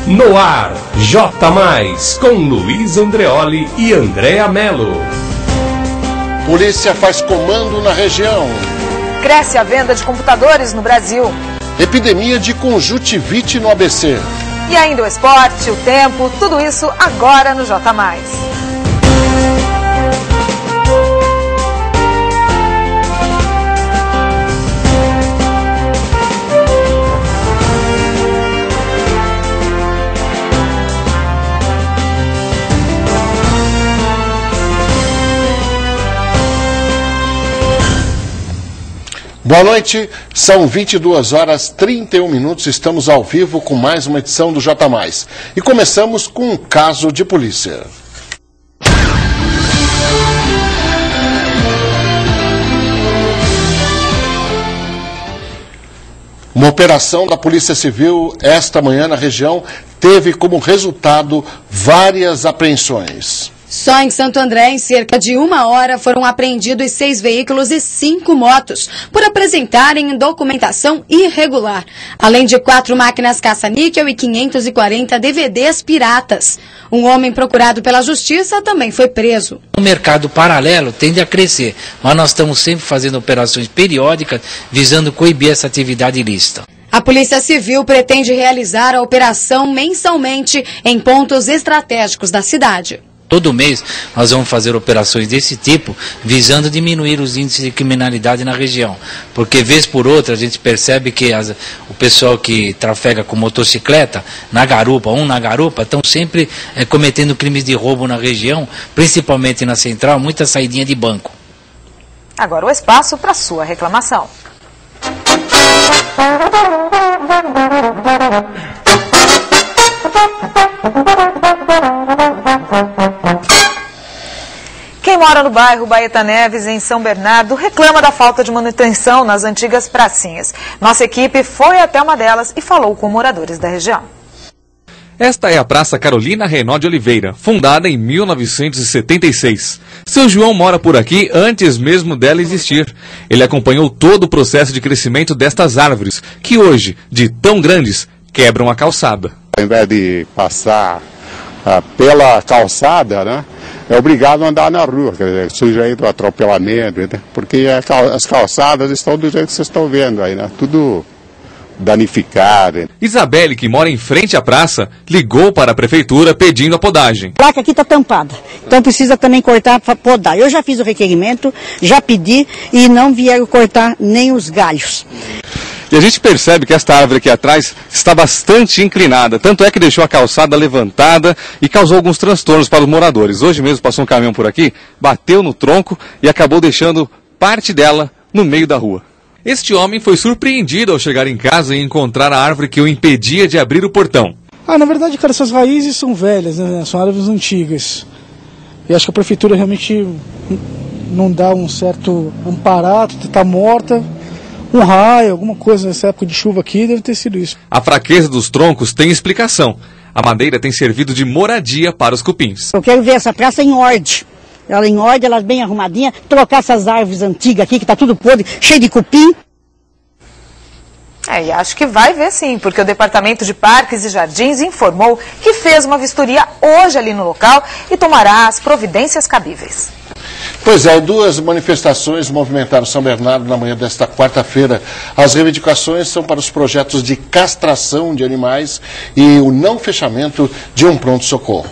No ar, J+, com Luiz Andreoli e Andréa Mello. Polícia faz comando na região. Cresce a venda de computadores no Brasil. Epidemia de conjuntivite no ABC. E ainda o esporte, o tempo, tudo isso agora no J+. Boa noite, são 22h31, estamos ao vivo com mais uma edição do J+. E começamos com um caso de polícia. Uma operação da Polícia Civil esta manhã na região teve como resultado várias apreensões. Só em Santo André, em cerca de 1 hora, foram apreendidos 6 veículos e 5 motos, por apresentarem documentação irregular, além de 4 máquinas caça-níquel e 540 DVDs piratas. Um homem procurado pela Justiça também foi preso. O mercado paralelo tende a crescer, mas nós estamos sempre fazendo operações periódicas visando coibir essa atividade ilícita. A Polícia Civil pretende realizar a operação mensalmente em pontos estratégicos da cidade. Todo mês nós vamos fazer operações desse tipo, visando diminuir os índices de criminalidade na região. Porque, vez por outra, a gente percebe que o pessoal que trafega com motocicleta, na garupa, estão sempre cometendo crimes de roubo na região, principalmente na central, muita saidinha de banco. Agora o espaço para sua reclamação. Quem mora no bairro Baeta Neves, em São Bernardo, reclama da falta de manutenção nas antigas pracinhas. Nossa equipe foi até uma delas e falou com moradores da região. Esta é a Praça Carolina Renaud de Oliveira, fundada em 1976. Seu João mora por aqui antes mesmo dela existir. Ele acompanhou todo o processo de crescimento destas árvores, que hoje, de tão grandes, quebram a calçada. Ao invés de passar pela calçada, né, é obrigado a andar na rua, quer dizer, sujeito a atropelamento, né, porque as calçadas estão do jeito que vocês estão vendo aí, né, tudo danificado. Isabelle, que mora em frente à praça, ligou para a prefeitura pedindo a podagem. A placa aqui está tampada, então precisa também cortar para podar. Eu já fiz o requerimento, já pedi e não vieram cortar nem os galhos. E a gente percebe que esta árvore aqui atrás está bastante inclinada, tanto é que deixou a calçada levantada e causou alguns transtornos para os moradores. Hoje mesmo passou um caminhão por aqui, bateu no tronco e acabou deixando parte dela no meio da rua. Este homem foi surpreendido ao chegar em casa e encontrar a árvore que o impedia de abrir o portão. Na verdade, cara, essas raízes são velhas, né? São árvores antigas. E acho que a prefeitura realmente não dá um certo amparato, está morta. Um raio, alguma coisa nessa época de chuva aqui, deve ter sido isso. A fraqueza dos troncos tem explicação. A madeira tem servido de moradia para os cupins. Eu quero ver essa praça em ordem. Ela em ordem, ela bem arrumadinha, trocar essas árvores antigas aqui, que está tudo podre, cheio de cupim. E acho que vai ver sim, porque o Departamento de Parques e Jardins informou que fez uma vistoria hoje ali no local e tomará as providências cabíveis. Pois é, 2 manifestações movimentaram São Bernardo na manhã desta quarta-feira. As reivindicações são para os projetos de castração de animais e o não fechamento de um pronto-socorro.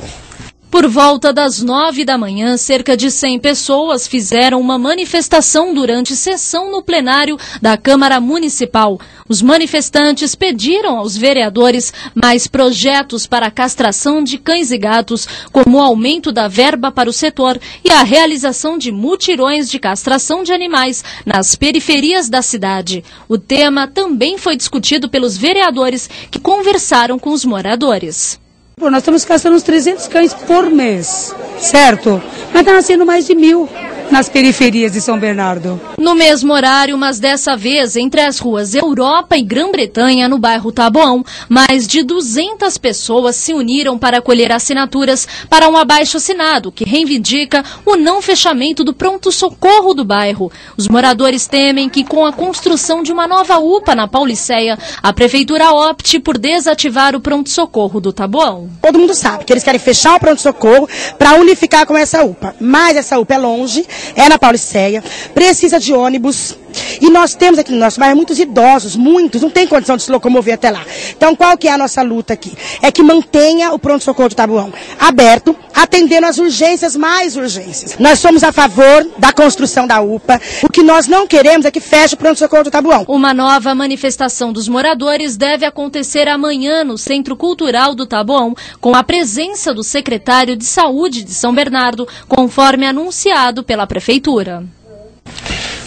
Por volta das 9 da manhã, cerca de 100 pessoas fizeram uma manifestação durante sessão no plenário da Câmara Municipal. Os manifestantes pediram aos vereadores mais projetos para a castração de cães e gatos, como o aumento da verba para o setor e a realização de mutirões de castração de animais nas periferias da cidade. O tema também foi discutido pelos vereadores que conversaram com os moradores. Nós estamos castrando uns 300 cães por mês, certo? Mas está nascendo mais de 1000. nas periferias de São Bernardo. No mesmo horário, mas dessa vez entre as ruas Europa e Grã-Bretanha, no bairro Taboão, mais de 200 pessoas se uniram para colher assinaturas para um abaixo-assinado que reivindica o não fechamento do pronto-socorro do bairro. Os moradores temem que com a construção de uma nova UPA na Pauliceia, a prefeitura opte por desativar o pronto-socorro do Taboão. Todo mundo sabe que eles querem fechar o pronto-socorro para unificar com essa UPA, mas essa UPA é longe, é na Pauliceia, precisa de ônibus. E nós temos aqui no nosso bairro muitos idosos, muitos, não tem condição de se locomover até lá. Então qual que é a nossa luta aqui? É que mantenha o pronto-socorro do Taboão aberto, atendendo às urgências mais urgências. Nós somos a favor da construção da UPA, o que nós não queremos é que feche o pronto-socorro do Taboão. Uma nova manifestação dos moradores deve acontecer amanhã no Centro Cultural do Taboão, com a presença do secretário de Saúde de São Bernardo, conforme anunciado pela Prefeitura.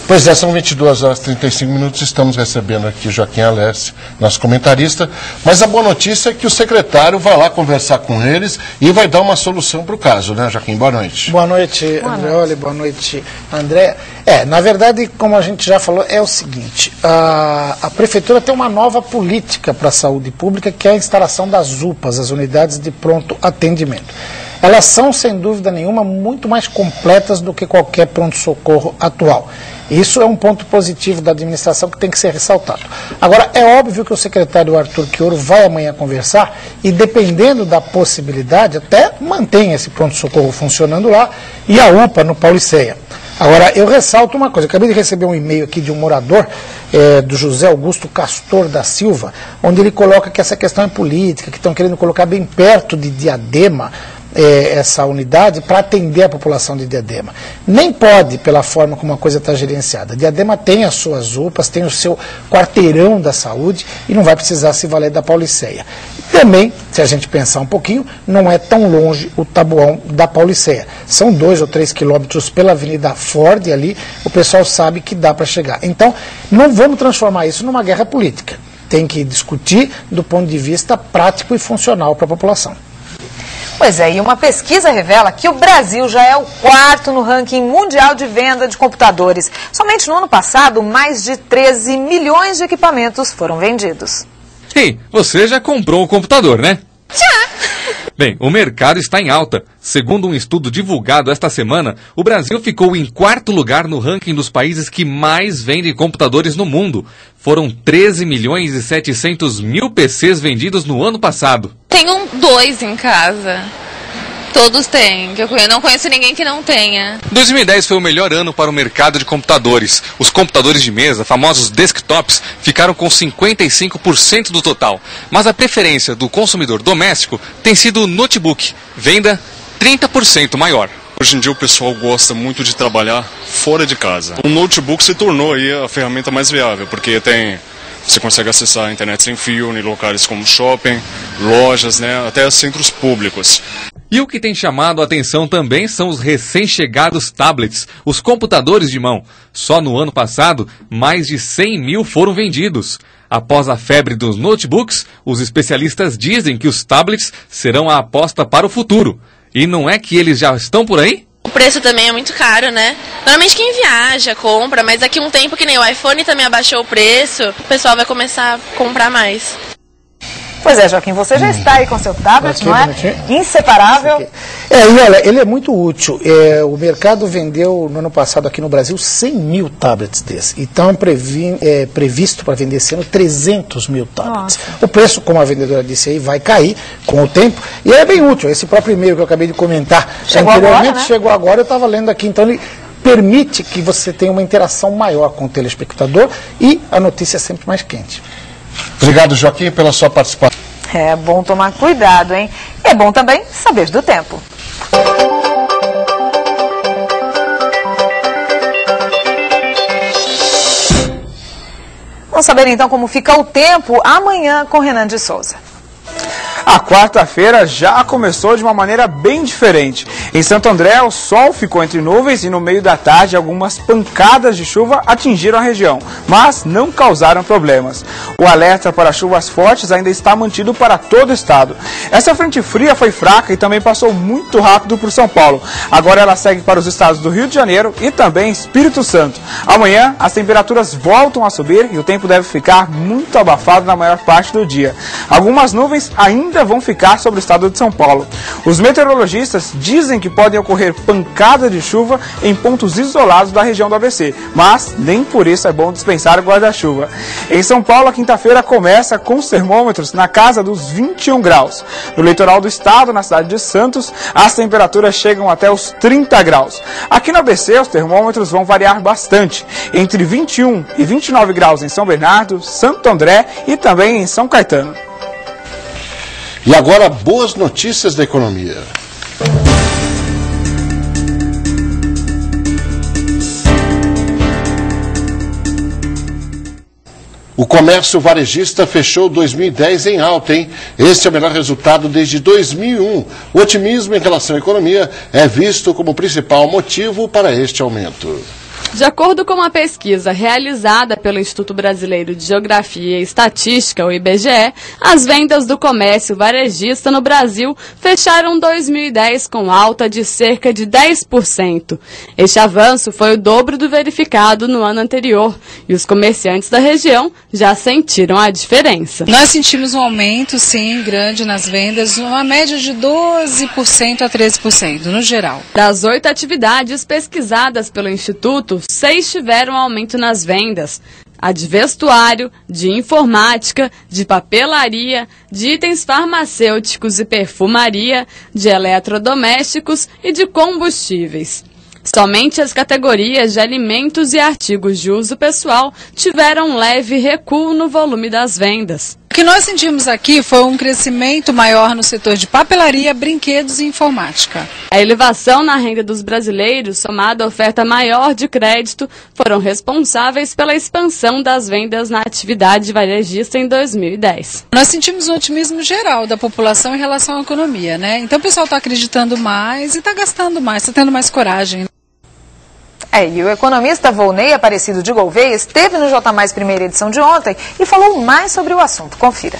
Pois é, são 22h35, estamos recebendo aqui Joaquim Alessi, nosso comentarista, mas a boa notícia é que o secretário vai lá conversar com eles e vai dar uma solução para o caso, né, Joaquim? Boa noite. Boa noite, Andreoli, boa noite, André. Na verdade, como a gente já falou, é o seguinte, a Prefeitura tem uma nova política para a saúde pública, que é a instalação das UPAs, as unidades de pronto atendimento. Elas são, sem dúvida nenhuma, muito mais completas do que qualquer pronto-socorro atual. Isso é um ponto positivo da administração que tem que ser ressaltado. Agora, é óbvio que o secretário Arthur Chioro vai amanhã conversar e, dependendo da possibilidade, até mantém esse pronto-socorro funcionando lá e a UPA no Pauliceia. Agora, eu ressalto uma coisa, acabei de receber um e-mail aqui de um morador, do José Augusto Castor da Silva, onde ele coloca que essa questão é política, que estão querendo colocar bem perto de Diadema, essa unidade para atender a população de Diadema. Nem pode, pela forma como a coisa está gerenciada. Diadema tem as suas UPAs, tem o seu quarteirão da saúde e não vai precisar se valer da Pauliceia. Também, se a gente pensar um pouquinho, não é tão longe o Taboão da Pauliceia. São 2 ou 3 quilômetros pela Avenida Ford ali, o pessoal sabe que dá para chegar. Então, não vamos transformar isso numa guerra política. Tem que discutir do ponto de vista prático e funcional para a população. Pois é, e uma pesquisa revela que o Brasil já é o 4º no ranking mundial de venda de computadores. Somente no ano passado, mais de 13 milhões de equipamentos foram vendidos. Ei, você já comprou um computador, né? Já! Bem, o mercado está em alta. Segundo um estudo divulgado esta semana, o Brasil ficou em 4º lugar no ranking dos países que mais vendem computadores no mundo. Foram 13 milhões e 700 mil PCs vendidos no ano passado. Tenho 2 em casa. Todos têm. Eu não conheço ninguém que não tenha. 2010 foi o melhor ano para o mercado de computadores. Os computadores de mesa, famosos desktops, ficaram com 55% do total. Mas a preferência do consumidor doméstico tem sido o notebook. Venda 30% maior. Hoje em dia o pessoal gosta muito de trabalhar fora de casa. O notebook se tornou aí a ferramenta mais viável, porque você consegue acessar a internet sem fio em locais como shopping, lojas, até centros públicos. E o que tem chamado a atenção também são os recém-chegados tablets, os computadores de mão. Só no ano passado, mais de 100 mil foram vendidos. Após a febre dos notebooks, os especialistas dizem que os tablets serão a aposta para o futuro. E não é que eles já estão por aí? O preço também é muito caro, né? Normalmente quem viaja, compra, mas daqui a um tempo que nem o iPhone também abaixou o preço, o pessoal vai começar a comprar mais. Pois é, Joaquim, você já está aí com seu tablet, aqui, não é? Inseparável. E olha, ele é muito útil. O mercado vendeu no ano passado aqui no Brasil 100 mil tablets desses. Então é previsto para vender esse ano 300 mil tablets. Nossa. O preço, como a vendedora disse aí, vai cair com o tempo. E é bem útil. Esse próprio e-mail que eu acabei de comentar anteriormente agora, né? Chegou agora, eu estava lendo aqui. Então ele permite que você tenha uma interação maior com o telespectador e a notícia é sempre mais quente. Obrigado, Joaquim, pela sua participação. É bom tomar cuidado, hein? E é bom também saber do tempo. Vamos saber então como fica o tempo amanhã com Renan de Souza. A quarta-feira já começou de uma maneira bem diferente. Em Santo André, o sol ficou entre nuvens e no meio da tarde algumas pancadas de chuva atingiram a região, mas não causaram problemas. O alerta para chuvas fortes ainda está mantido para todo o estado. Essa frente fria foi fraca e também passou muito rápido por São Paulo. Agora ela segue para os estados do Rio de Janeiro e também Espírito Santo. Amanhã as temperaturas voltam a subir e o tempo deve ficar muito abafado na maior parte do dia. Algumas nuvens ainda vão ficar sobre o estado de São Paulo. Os meteorologistas dizem que podem ocorrer pancadas de chuva em pontos isolados da região do ABC, mas nem por isso é bom dispensar o guarda-chuva. Em São Paulo, a quinta-feira começa com os termômetros na casa dos 21 graus. No litoral do estado, na cidade de Santos, as temperaturas chegam até os 30 graus. Aqui no ABC, os termômetros vão variar bastante, entre 21 e 29 graus em São Bernardo, Santo André e também em São Caetano. E agora, boas notícias da economia. O comércio varejista fechou 2010 em alta, hein? Este é o melhor resultado desde 2001. O otimismo em relação à economia é visto como principal motivo para este aumento. De acordo com uma pesquisa realizada pelo Instituto Brasileiro de Geografia e Estatística, o IBGE, as vendas do comércio varejista no Brasil fecharam 2010 com alta de cerca de 10%. Este avanço foi o dobro do verificado no ano anterior e os comerciantes da região já sentiram a diferença. Nós sentimos um aumento, sim, grande nas vendas, uma média de 12% a 13% no geral. Das 8 atividades pesquisadas pelo Instituto, 6 tiveram aumento nas vendas. A de vestuário, de informática, de papelaria, de itens farmacêuticos e perfumaria, de eletrodomésticos e de combustíveis. Somente as categorias de alimentos e artigos de uso pessoal tiveram um leve recuo no volume das vendas. O que nós sentimos aqui foi um crescimento maior no setor de papelaria, brinquedos e informática. A elevação na renda dos brasileiros, somada à oferta maior de crédito, foram responsáveis pela expansão das vendas na atividade varejista em 2010. Nós sentimos um otimismo geral da população em relação à economia, né? Então o pessoal está acreditando mais e está gastando mais, está tendo mais coragem. E o economista Volney Aparecido de Gouveia esteve no J Mais primeira edição de ontem e falou mais sobre o assunto. Confira.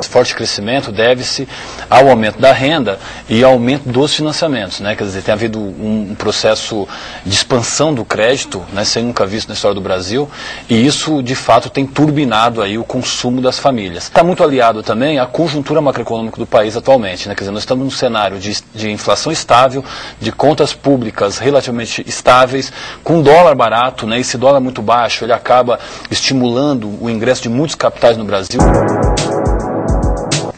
Forte crescimento deve-se ao aumento da renda e ao aumento dos financiamentos, né? Quer dizer, tem havido um processo de expansão do crédito, né, sem nunca visto na história do Brasil, e isso de fato tem turbinado aí o consumo das famílias. Está muito aliado também à conjuntura macroeconômica do país atualmente, né? Quer dizer, nós estamos num cenário de inflação estável, de contas públicas relativamente estáveis, com dólar barato, né? Esse dólar muito baixo, ele acaba estimulando o ingresso de muitos capitais no Brasil.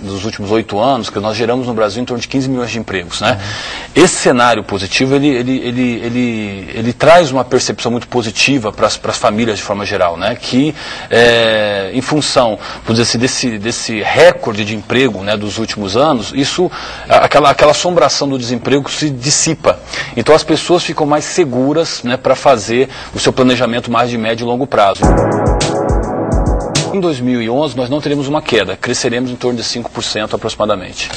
Nos últimos 8 anos, que nós geramos no Brasil em torno de 15 milhões de empregos, né? Esse cenário positivo, ele traz uma percepção muito positiva para as famílias de forma geral, né? Que, em função, por dizer assim, desse recorde de emprego, né, dos últimos anos, isso, aquela assombração do desemprego se dissipa. Então as pessoas ficam mais seguras, né, para fazer o seu planejamento mais de médio e longo prazo. Em 2011, nós não teremos uma queda, cresceremos em torno de 5% aproximadamente.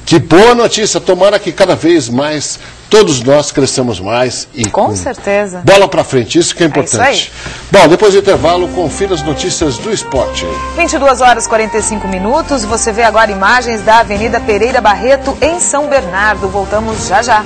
Que boa notícia, tomara que cada vez mais todos nós cresçamos mais. E com certeza. Bola pra frente, isso que é importante. É isso aí. Bom, depois do intervalo, confira as notícias do esporte. 22 horas e 45 minutos, você vê agora imagens da Avenida Pereira Barreto em São Bernardo. Voltamos já já.